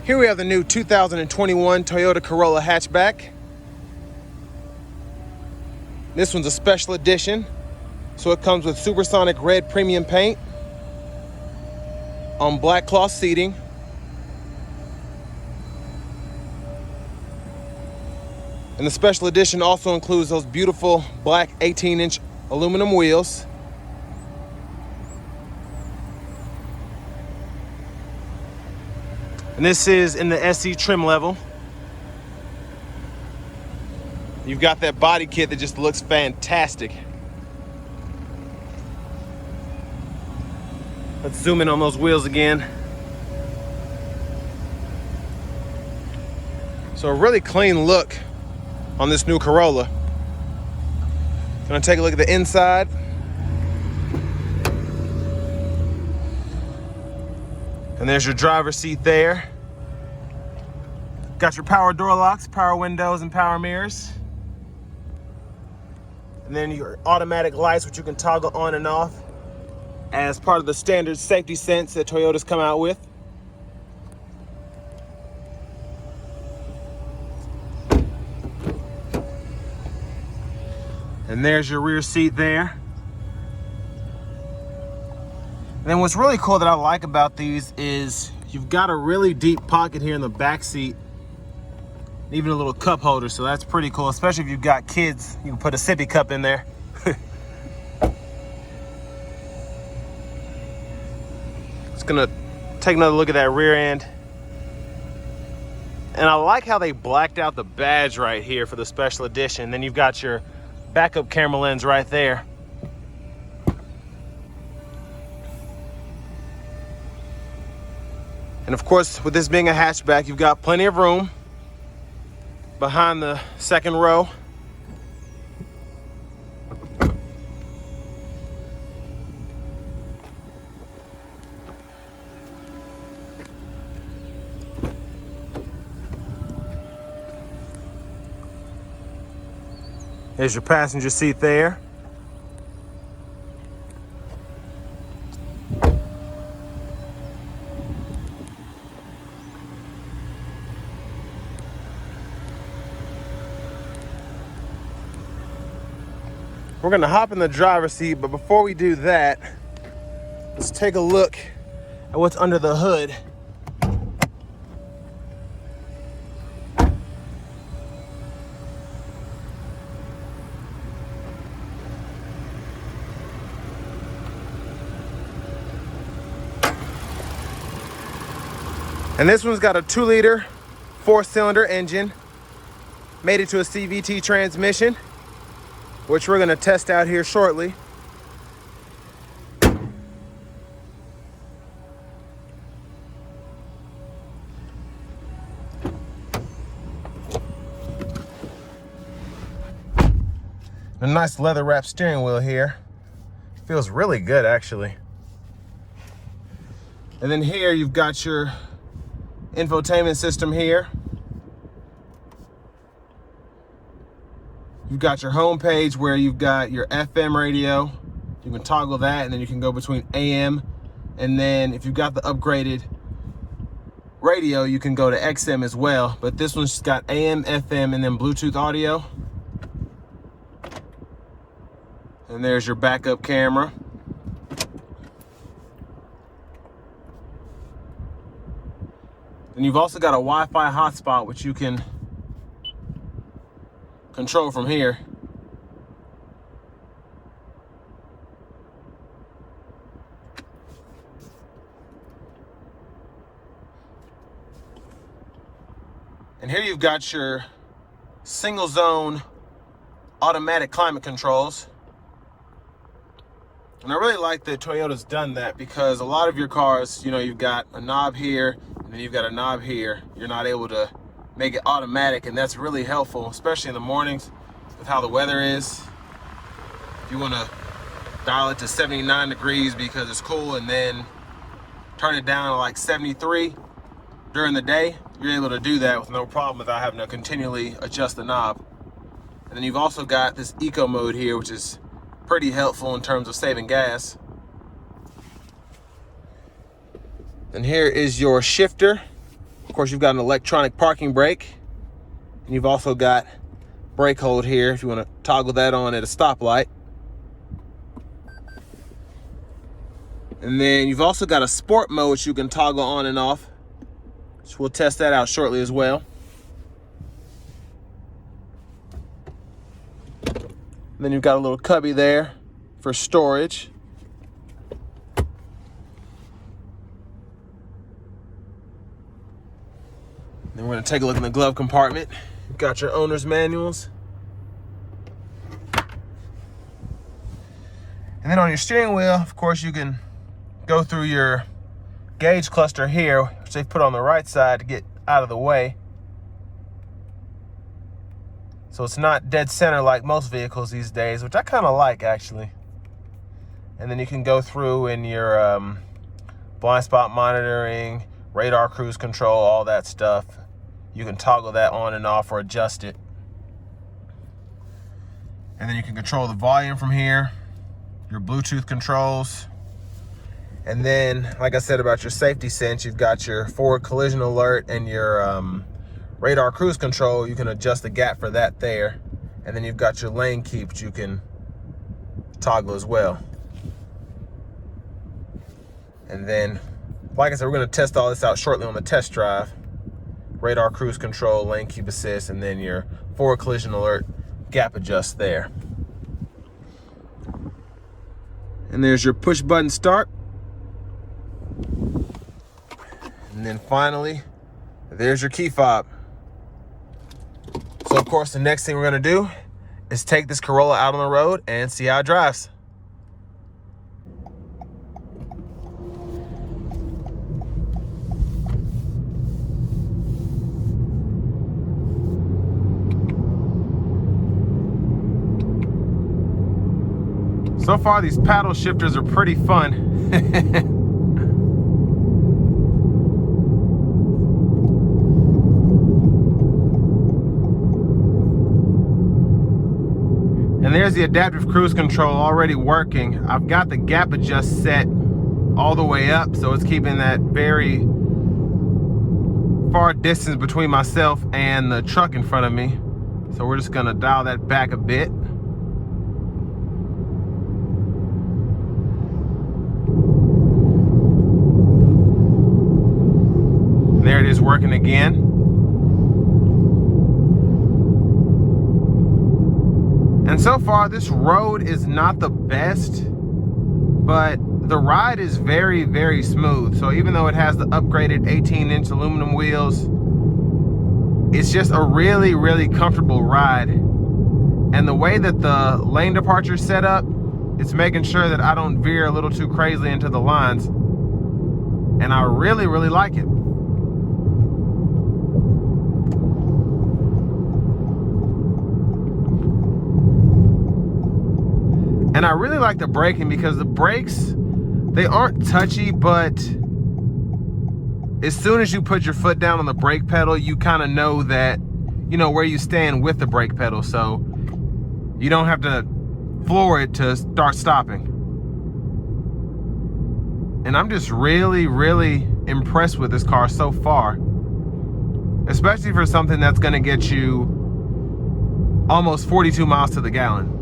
Here we have the new 2021 Toyota Corolla Hatchback. This one's a special edition, so it comes with supersonic red premium paint on black cloth seating. And the special edition also includes those beautiful black 18-inch aluminum wheels. And this is in the SE trim level. You've got that body kit that just looks fantastic. Let's zoom in on those wheels again. So a really clean look on this new Corolla. Gonna take a look at the inside. And there's your driver's seat there. Got your power door locks, power windows, and power mirrors. And then your automatic lights, which you can toggle on and off as part of the standard safety sense that Toyota's come out with. And there's your rear seat there. And then what's really cool that I like about these is you've got a really deep pocket here in the back seat, even a little cup holder, so that's pretty cool, especially if you've got kids. You can put a sippy cup in there. Just gonna take another look at that rear end. And I like how they blacked out the badge right here for the special edition. Then you've got your backup camera lens right there. And of course, with this being a hatchback, you've got plenty of room behind the second row. There's your passenger seat there. We're gonna hop in the driver's seat, but before we do that, let's take a look at what's under the hood. And this one's got a 2-liter, 4-cylinder engine, made it to a CVT transmission, which we're gonna test out here shortly. A nice leather wrapped steering wheel here. Feels really good, actually. And then here you've got your infotainment system here. You've got your home page where you've got your FM radio. You can toggle that, and then you can go between AM, and then if you've got the upgraded radio, you can go to XM as well. But this one's got AM, FM, and then Bluetooth audio. And there's your backup camera. And you've also got a Wi-Fi hotspot, which you can control from here. And here you've got your single zone automatic climate controls. And I really like that Toyota's done that, because a lot of your cars, you know, you've got a knob here and then you've got a knob here. You're not able to make it automatic, and that's really helpful, especially in the mornings with how the weather is. If you want to dial it to 79 degrees because it's cool, and then turn it down to like 73 during the day, you're able to do that with no problem without having to continually adjust the knob. And then you've also got this eco mode here, which is pretty helpful in terms of saving gas. And here is your shifter. Of course, you've got an electronic parking brake. And you've also got brake hold here if you want to toggle that on at a stoplight. And then you've also got a sport mode which you can toggle on and off. So we'll test that out shortly as well. And then you've got a little cubby there for storage. Then we're going to take a look in the glove compartment. You've got your owner's manuals. And then on your steering wheel, of course, you can go through your gauge cluster here, which they've put on the right side to get out of the way. So it's not dead center like most vehicles these days, which I kind of like, actually. And then you can go through in your blind spot monitoring, radar cruise control, all that stuff. You can toggle that on and off or adjust it. And then you can control the volume from here, your Bluetooth controls. And then, like I said about your safety sense, you've got your forward collision alert and your radar cruise control. You can adjust the gap for that there. And then you've got your lane keep, which you can toggle as well. And then, like I said, we're going to test all this out shortly on the test drive. Radar cruise control, lane keep assist, and then your forward collision alert, gap adjust there. And there's your push button start. And then finally, there's your key fob. So of course, the next thing we're going to do is take this Corolla out on the road and see how it drives. So far, these paddle shifters are pretty fun. And there's the adaptive cruise control already working. I've got the gap adjust set all the way up, so it's keeping that very far distance between myself and the truck in front of me. So we're just gonna dial that back a bit. There it is working again. And so far, this road is not the best, but the ride is very, very smooth. So even though it has the upgraded 18-inch aluminum wheels, it's just a really, really comfortable ride. And the way that the lane departure is set up, it's making sure that I don't veer a little too crazily into the lines. And I really, really like it. And I really like the braking because the brakes, they aren't touchy, but as soon as you put your foot down on the brake pedal, you kind of know that, you know, where you stand with the brake pedal. So you don't have to floor it to start stopping. And I'm just really, really impressed with this car so far, especially for something that's going to get you almost 42 miles to the gallon.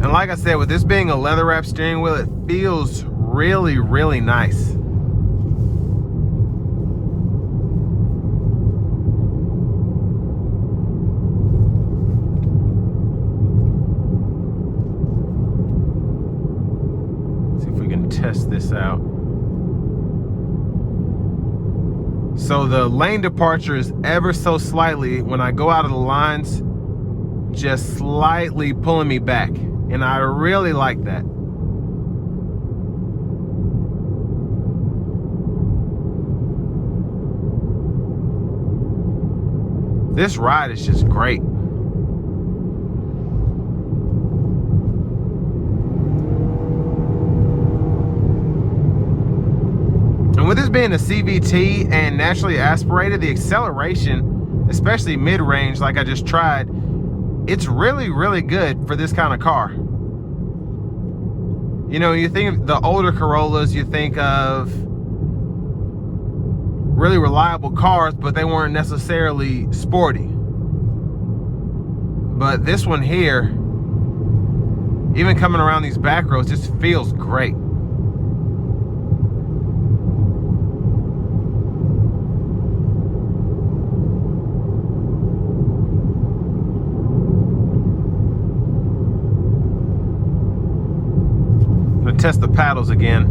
And like I said, with this being a leather wrap steering wheel, it feels really, really nice. Let's see if we can test this out. So the lane departure is ever so slightly, when I go out of the lines, just slightly pulling me back. And I really like that. This ride is just great. And with this being a CVT and naturally aspirated, the acceleration, especially mid-range like I just tried, it's really, really good for this kind of car. You know, you think of the older Corollas, you think of really reliable cars, but they weren't necessarily sporty. But this one here, even coming around these back roads, just feels great. I'm gonna test the paddles again.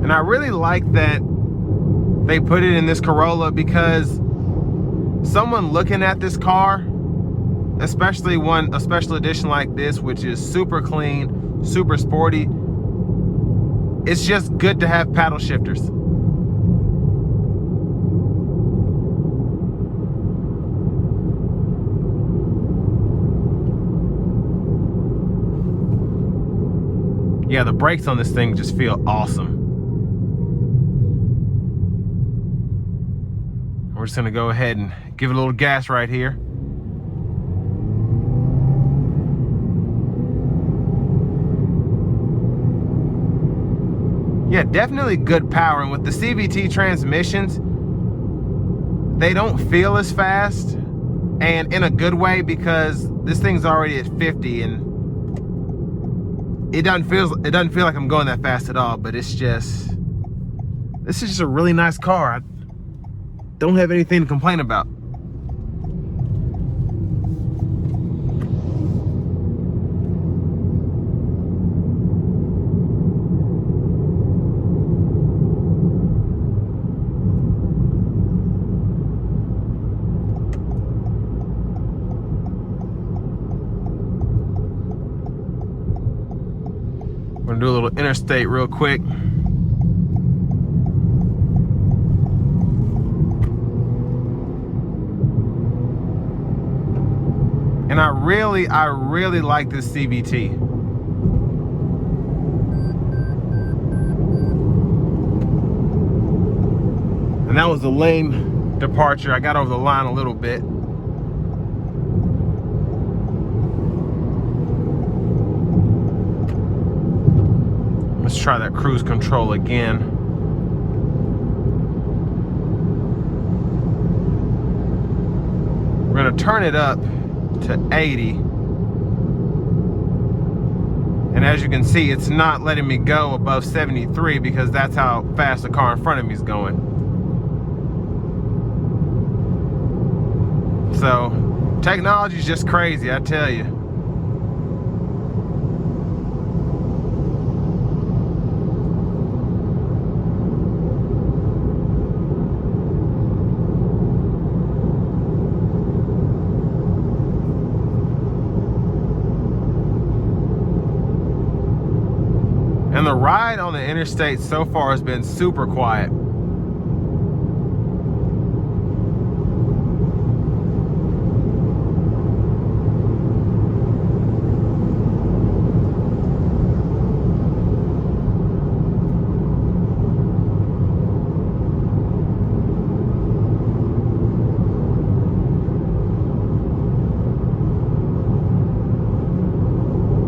And I really like that they put it in this Corolla, because someone looking at this car, especially a special edition like this, which is super clean, super sporty, it's just good to have paddle shifters. Yeah, the brakes on this thing just feel awesome. We're just gonna go ahead and give it a little gas right here. Yeah, definitely good power. And with the CVT transmissions, they don't feel as fast, and in a good way, because this thing's already at 50 and it doesn't feel like I'm going that fast at all. But this is just a really nice car. I don't have anything to complain about. We're gonna do a little interstate real quick. And I really like this CVT. And that was a lane departure. I got over the line a little bit. Let's try that cruise control again. We're gonna turn it up to 80. And as you can see, it's not letting me go above 73 because that's how fast the car in front of me is going. So, technology is just crazy, I tell you. And the ride on the interstate so far has been super quiet.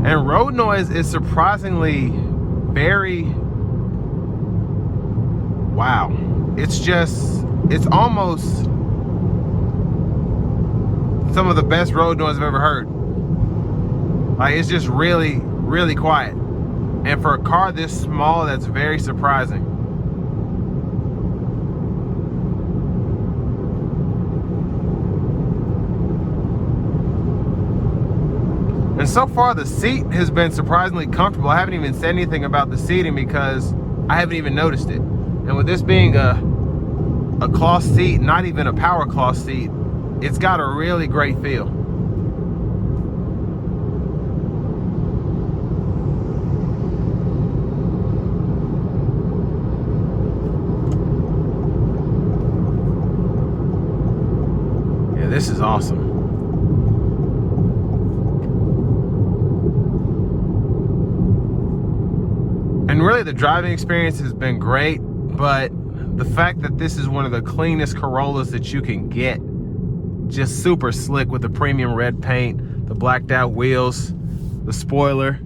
And road noise is surprisingly very, wow. It's almost some of the best road noise I've ever heard. Like, it's just really, really quiet. And for a car this small, that's very surprising. And so far, the seat has been surprisingly comfortable. I haven't even said anything about the seating because I haven't even noticed it. And with this being a cloth seat, not even a power cloth seat, it's got a really great feel. Yeah, this is awesome. And really, the driving experience has been great, but the fact that this is one of the cleanest Corollas that you can get just super slick with the premium red paint, the blacked out wheels, the spoiler.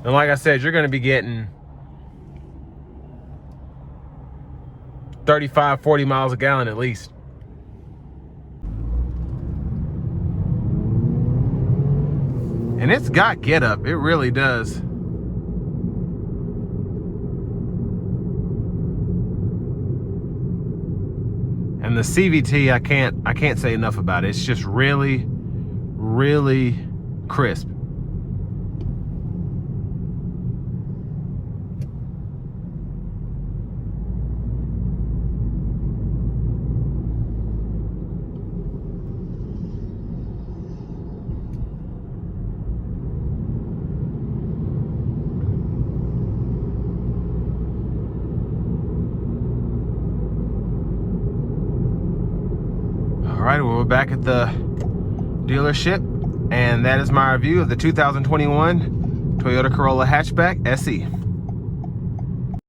And like I said, you're going to be getting 35, 40 miles a gallon at least. And it's got get up, it really does. And the CVT, I can't say enough about it. It's just really, really crisp. All right, well, we're back at the dealership, and that is my review of the 2021 Toyota Corolla Hatchback SE.